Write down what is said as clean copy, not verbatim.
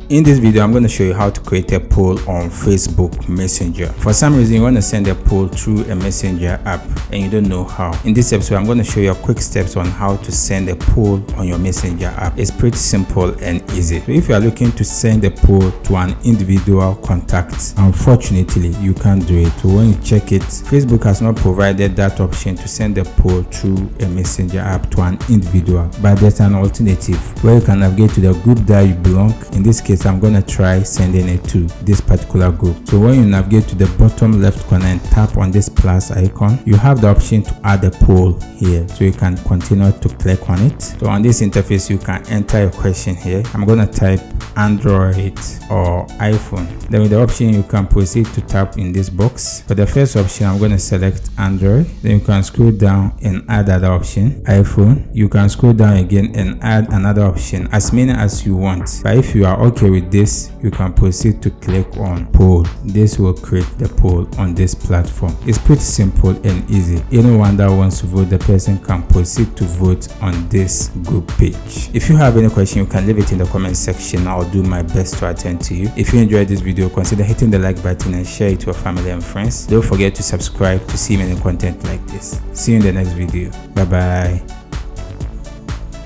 In this video, I'm going to show you how to create a poll on Facebook Messenger. For some reason, you want to send a poll through a Messenger app and you don't know how. In this episode, I'm going to show you quick steps on how to send a poll on your Messenger app. It's pretty simple and easy. So if you are looking to send a poll to an individual contact, unfortunately, you can't do it. So when you check it, Facebook has not provided that option to send a poll through a Messenger app to an individual. But there's an alternative where you can navigate to the group that you belong. In this case, I'm going to try sending it to this particular group. So when you navigate to the bottom left corner and tap on this plus icon, you have the option to add a poll here. So you can continue to click on it. So on this interface, you can enter a question here. I'm going to type Android or iPhone. Then with the option, you can proceed to tap in this box. For the first option, I'm going to select Android. Then you can scroll down and add another option, iPhone. You can scroll down again and add another option, as many as you want. But if you are okay with this, you can proceed to click on poll. This will create the poll on this platform. It's pretty simple and easy. Anyone that wants to vote, the person can proceed to vote on this group page. If you have any question, you can leave it in the comment section. I'll do my best to attend to you. If you enjoyed this video, consider hitting the like button and share it to your family and friends. Don't forget to subscribe to see many content like this. See you in the next video. Bye bye.